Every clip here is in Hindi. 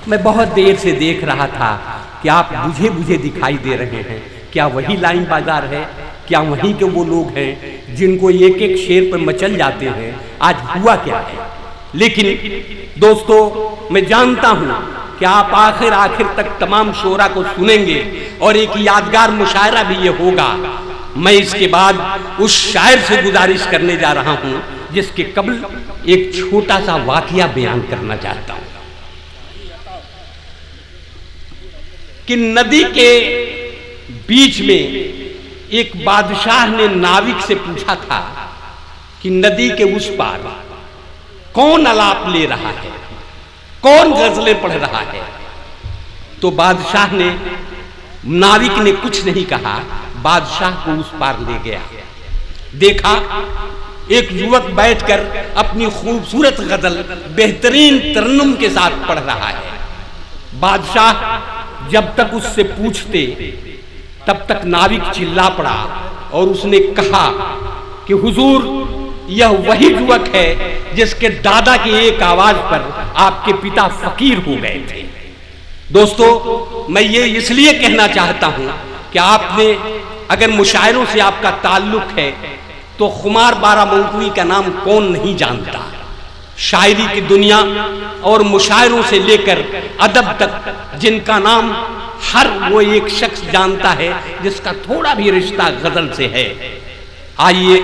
मैं बहुत देर से देख रहा था कि आप बुझे बुझे दिखाई दे रहे हैं। क्या वही लाइन बाजार है? क्या वहीं के वो लोग हैं जिनको एक एक शेर पर मचल जाते हैं? आज हुआ क्या है? लेकिन दोस्तों, मैं जानता हूं कि आप आखिर तक तमाम शोरा को सुनेंगे और एक यादगार मुशायरा भी ये होगा। मैं इसके बाद उस शायर से गुजारिश करने जा रहा हूं जिसके कबल एक छोटा सा वाकया बयान करना चाहता हूं कि नदी के बीच में एक बादशाह ने नाविक से पूछा था कि नदी के उस पार कौन अलाप ले रहा है, कौन गजलें पढ़ रहा है। तो बादशाह ने, नाविक ने कुछ नहीं कहा, बादशाह को उस पार ले गया। देखा एक युवक बैठकर अपनी खूबसूरत गजल बेहतरीन तरन्नुम के साथ पढ़ रहा है। बादशाह जब तक उससे पूछते तब तक नाविक चिल्ला पड़ा और उसने कहा कि हुजूर, यह वही युवक है जिसके दादा की एक आवाज पर आपके पिता फकीर हो गए थे। दोस्तों, मैं ये इसलिए कहना चाहता हूं कि आपने, अगर मुशायरों से आपका ताल्लुक है तो खुमार बाराबंकी का नाम कौन नहीं जानता। शायरी की दुनिया और मुशायरों से लेकर अदब तक जिनका नाम हर वो एक शख्स जानता है जिसका थोड़ा भी रिश्ता गजल से है। आइए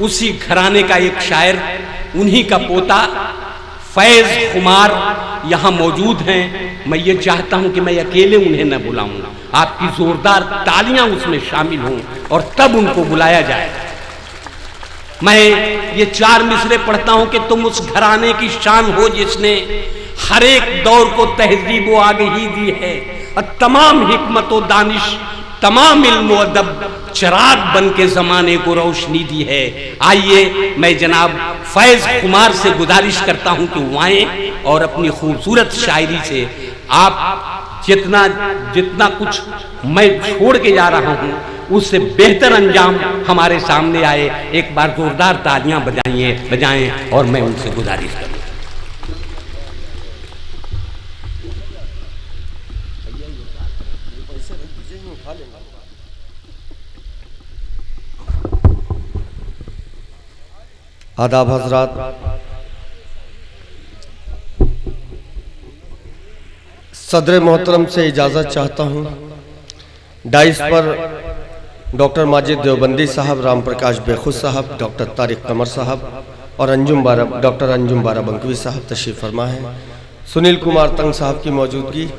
उसी घराने का एक शायर, उन्हीं का पोता फैज खुमार यहाँ मौजूद हैं। मैं ये चाहता हूं कि मैं अकेले उन्हें न बुलाऊं, आपकी जोरदार तालियां उसमें शामिल हों और तब उनको बुलाया जाए। मैं ये 4 मिसरे पढ़ता हूं कि तुम उस घराने की शान हो जिसने हर एक दौर को तहजीब व आगही दी है और तमाम हिकमत व दानिश, तमाम इल्म व अदब चिराग बन के जमाने को रोशनी दी है। आइए मैं जनाब फैज कुमार से गुजारिश करता हूं कि वो आए और अपनी खूबसूरत शायरी से आप जितना कुछ मैं छोड़ के जा रहा हूं उससे बेहतर अंजाम हमारे सामने आए। एक बार जोरदार तालियां बजाएं और मैं उनसे गुजारिश करूं। आदाब हजरात, सदर मोहतरम से इजाज़त चाहता हूँ। डाइस पर डॉक्टर माजिद देवबंदी साहब, राम प्रकाश बेखुद साहब, डॉक्टर तारिक कमर साहब और डॉक्टर अंजुम बाराबंकी साहब तशरीफ़ फरमा है। सुनील कुमार तंग साहब की मौजूदगी।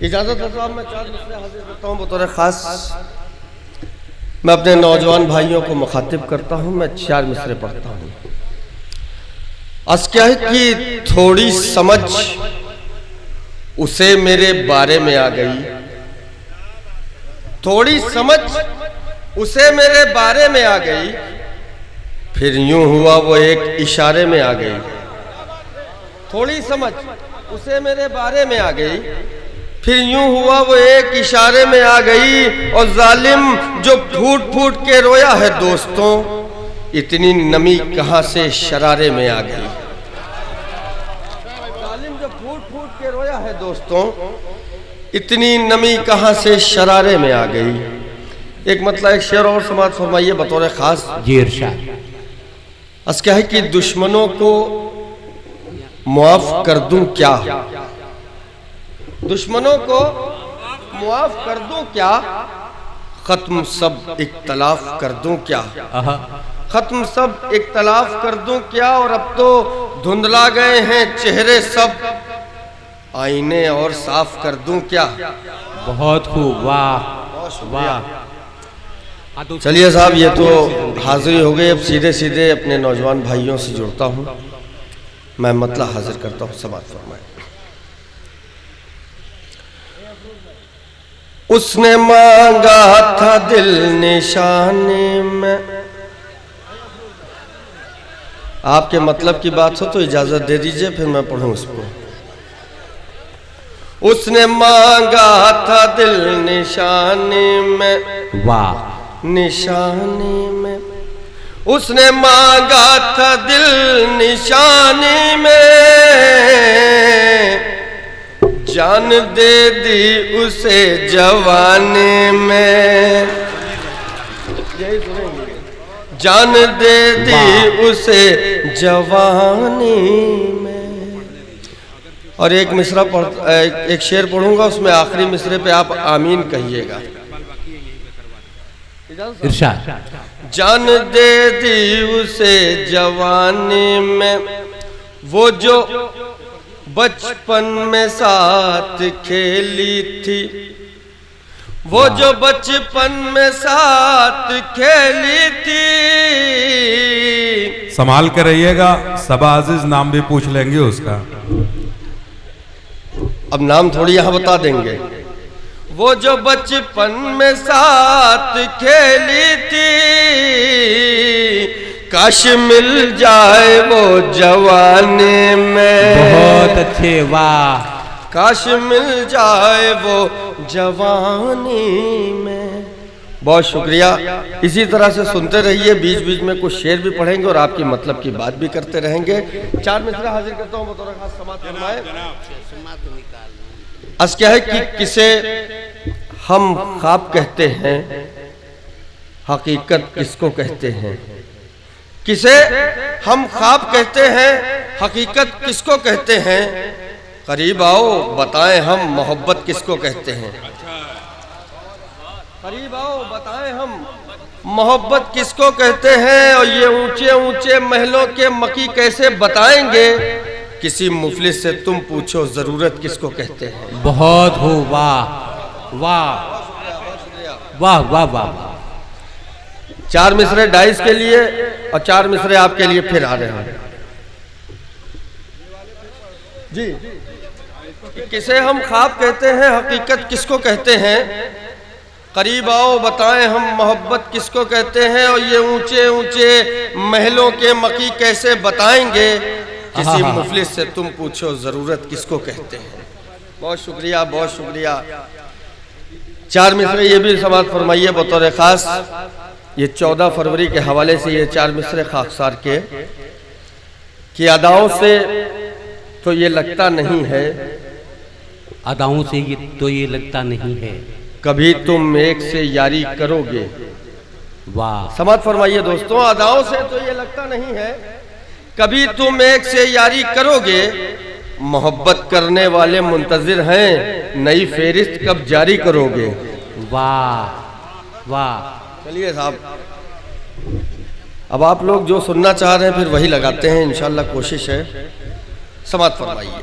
इजाज़त देता हूँ, मैं 4 मिसरे हाजिर करता हूँ बतौर ख़ास। मैं अपने नौजवान भाइयों को मुखातिब करता हूँ। मैं 4 मिसरे पढ़ता हूँ। अर्ज़ क्या है कि थोड़ी समझ उसे मेरे बारे में आ गई, थोड़ी समझ उसे मेरे बारे में आ गई, फिर यूं हुआ वो एक इशारे में आ गई। थोड़ी समझ उसे मेरे बारे में आ गई, फिर यूं हुआ वो एक इशारे में आ गई। और जालिम जो फूट फूट के रोया है दोस्तों, इतनी नमी कहां से शरारे में आ गई। जालिम जो फूट फूट के रोया है दोस्तों, इतनी नमी कहां से शरारे में आ गई। एक मतलब एक शेर और समाज फरमाइए बतौर खास। जी इरशाद। अर्ज़ क्या है कि दुश्मनों को मुआफ कर दूं क्या, दुश्मनों को मुआफ कर दूं क्या, खत्म सब इख्तलाफ कर दूं क्या, खत्म सब इख्तलाफ कर दूं क्या। और अब तो धुंधला गए हैं चेहरे सब, आईने और साफ कर दूं क्या। बहुत खूब, वाह वाह। चलिए साहब, ये तो हाजिरी हो गई। अब सीधे सीधे अपने नौजवान भाइयों से जुड़ता हूँ। मैं मतलब हाजिर करता हूँ, समाअत फरमाएं। उसने मांगा था दिल निशाने में। आपके मतलब की बात हो तो इजाजत दे दीजिए, फिर मैं पढ़ूं उसको। उसने मांगा था दिल निशाने में, वाह, निशाने में। उसने मांगा था दिल निशाने में, जान दे दी उसे जवानी में, जान दे दी उसे जवानी में। और एक मिसरा एक शेर पढ़ूंगा, उसमें आखिरी मिसरे पे आप आमीन कहिएगा। इरशाद। जान दे दी उसे जवानी में, वो जो बचपन में साथ खेली थी, वो जो बचपन में साथ खेली थी। संभाल कर रहिएगा, सबा अजीज नाम भी पूछ लेंगे उसका। अब नाम थोड़ी यहां बता देंगे। वो जो बचपन में साथ खेली थी, काश मिल जाए वो जवानी में। बहुत अच्छे, वाह। काश मिल जाए वो जवानी में। बहुत शुक्रिया। इसी तरह से सुनते रहिए, बीच बीच में कुछ शेर भी पढ़ेंगे और आपकी मतलब की बात भी करते रहेंगे। 4 मिसरा हाजिर करता हूँ बतौर खास समाअत फरमाए। आज क्या है कि किसे हम ख्वाब कहते हैं, हकीकत किसको कहते हैं। किसे हम ख्वाब कहते हैं, हकीकत किसको कहते हैं। करीब आओ बताएं हम मोहब्बत किसको कहते हैं। करीब आओ बताएं हम मोहब्बत किसको कहते हैं। और ये ऊंचे ऊंचे महलों के मकी कैसे बताएंगे। किसी मुफलिस से तुम पूछो जरूरत किसको कहते हैं। बहुत हो, वाह वाह वाह वाह वाह। 4 मिसरे डाइस के लिए और 4 मिसरे आपके लिए फिर आ रहे हैं जी। किसे हम ख्वाब कहते हैं, हकीकत किसको कहते हैं। करीब आओ बताएं हम मोहब्बत किसको कहते हैं। और ये ऊंचे ऊंचे महलों के मकी कैसे बताएंगे। किसी मुफलिस से तुम पूछो जरूरत किसको कहते हैं। बहुत शुक्रिया, बहुत शुक्रिया। 4 मिसरे ये भी समाअत फरमाइए बतौर खास। ये 14 फरवरी के हवाले से ये 4 मिसरे खाकसार के कि अदाओं से तो ये लगता नहीं है, अदाओं से ये तो ये लगता नहीं है, कभी तुम एक से यारी करोगे। वाह। समाअत फरमाइए दोस्तों। अदाओं से तो ये लगता नहीं है, कभी तुम एक से यारी करोगे। मोहब्बत करने वाले मुंतजिर हैं, नई फेरिस्त कब जारी करोगे। वाह वाह। चलिए साहब, अब आप लोग जो सुनना चाह रहे हैं फिर वही लगाते हैं, इंशाल्लाह कोशिश है। समाअत फरमाइए।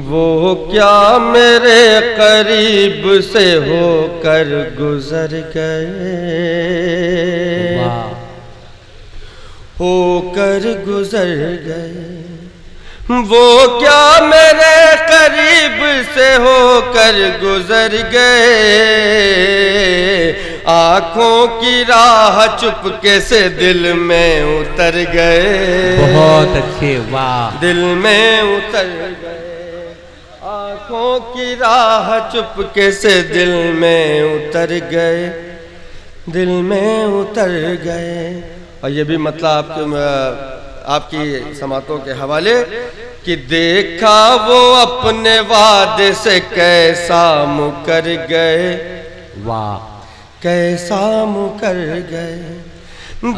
वो क्या मेरे करीब से होकर गुजर गए, होकर गुजर गए। वो क्या मेरे करीब से होकर गुजर गए। आँखों की राह चुपके से दिल में उतर गए। बहुत अच्छे, वाह। दिल में उतर गए। आँखों की राह चुपके से दिल में उतर गए, दिल में उतर गए। और ये भी मतलब आपकी समातों के हवाले कि देखा वो अपने वादे से कैसा मुकर गए। वाह। कैसा मुकर गए।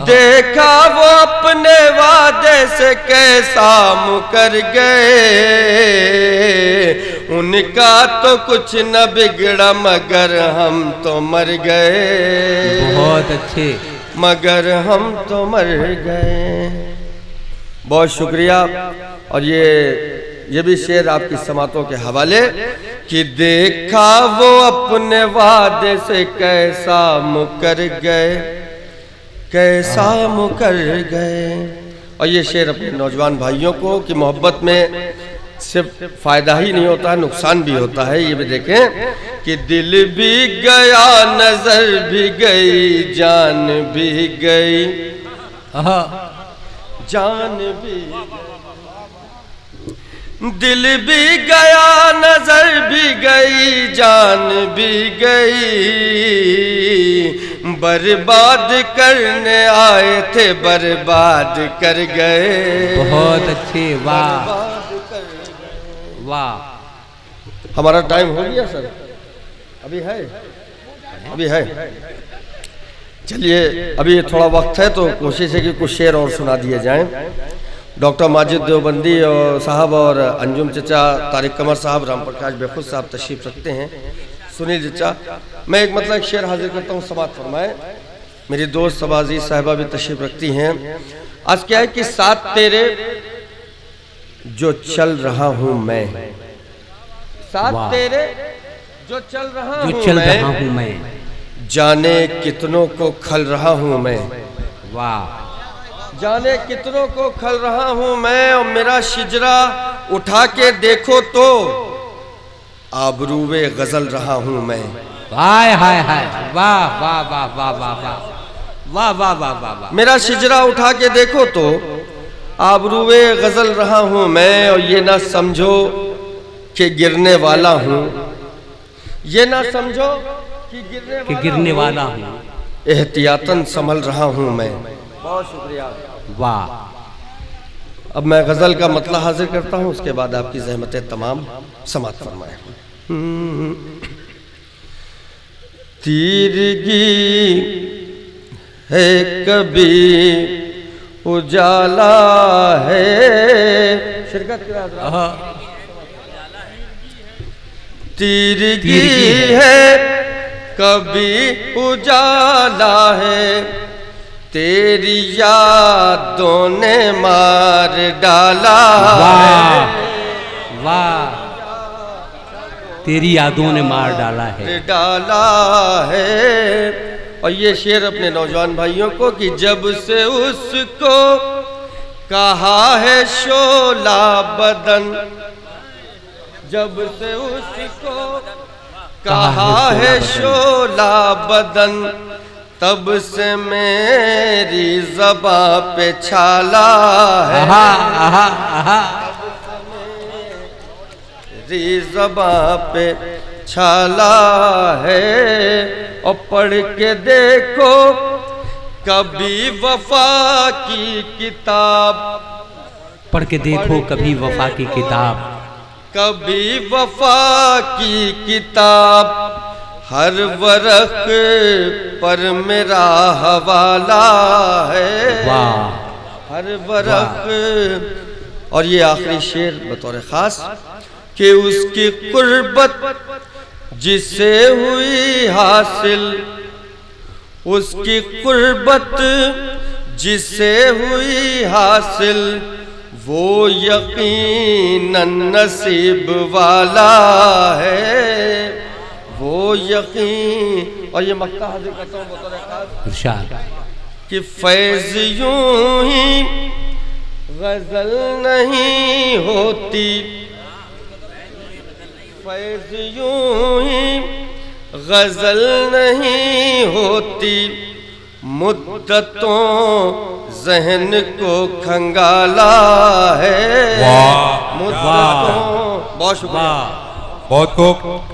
देखा वो अपने वादे से कैसा मुकर गए। उनका तो कुछ न बिगड़ा मगर हम तो मर गए। बहुत अच्छे। मगर हम तो मर गए। बहुत शुक्रिया। और ये भी शेर आपकी समातों के हवाले कि देखा वो अपने वादे से कैसा मुकर गए, कैसा मुकर गए। और ये शेर अपने नौजवान भाइयों को कि मोहब्बत में सिर्फ फायदा ही नहीं होता, नुकसान भी होता है। ये भी देखें कि दिल भी गया, नजर भी गई, जान भी गई, जान भी दिल भी गया, नजर भी गई, जान भी गई। बर्बाद करने आए थे, बर्बाद कर गए। बहुत अच्छे, वाह। वाह। हमारा टाइम हो गया सर? अभी है? अभी है? चलिए, अभी थोड़ा वक्त है तो कोशिश है कि कुछ शेर और सुना दिए जाएं। डॉक्टर माजिद देवबंदी और साहब और अंजुम चचा, तारिक कमर साहब, राम प्रकाश बेखुद साहब तशरीफ रखते हैं। सुनील चचा, मैं एक मतलब शेर हाजिर करता हूँ, समात फरमाए। मेरी दोस्त सबाजी साहिबा भी तशरीफ रखती हैं। आज क्या है कि साथ तेरे जो चल रहा हूँ मैं, साथ तेरे जो चल रहा हूँ मैं, जाने कितनों को खल रहा हूँ मैं। वाह। जाने कितनों को खल रहा हूँ मैं, और मेरा शिजरा उठा के देखो तो आबरूए गजल रहा हूँ मैं। हाय हाय हाय, वाह वाह वाह वाह वाह वाह वाह वाह वाह वाह वाह। मेरा शिजरा उठा के देखो तो आबरूए गजल रहा हूँ मैं, और ये ना समझो कि गिरने वाला हूँ, ये ना समझो कि गिरने वाला हूँ, एहतियातन संभल रहा हूँ मैं। बहुत शुक्रिया। वाह। अब मैं गजल का मतलब हाजिर करता हूँ, उसके बाद आपकी ज़हमतें तमाम समात फरमाए। तीरगी है कभी उजाला है, शिरकत तीरगी है कभी उजाला है, तेरी यादों ने मार डाला। वाह वाह। तेरी यादों ने मार डाला है, डाला है। और ये शेर अपने नौजवान भाइयों को कि जब से उसको कहा है शोला बदन, जब से उसको कहा है शोला बदन, तब से मेरी ज़बां पे छाला है। मेरी ज़बां पे छाला है। और पढ़ के देखो कभी वफा की किताब, पढ़ के देखो कभी वफा की किताब, कभी वफा की किताब, हर वरख पर मेरा हवाला है। वाह। हर वरख। और ये आखिरी शेर बतौर खास कि उसकी कुर्बत जिसे हुई हासिल, उसकी कुर्बत जिसे हुई हासिल, वो यकीनन नसीब वाला है, वो यकीन। और ये मक्ता हाजिर करता हूँ बतौर खास इरशाद कि फैज़ यूं ही गजल नहीं होती, फैज़ यूं ही गजल नहीं होती, मुद्दतों जहन को खंगाला है। वाह। मुद्दतों। बहुत शुक्रिया। बहुत खूब।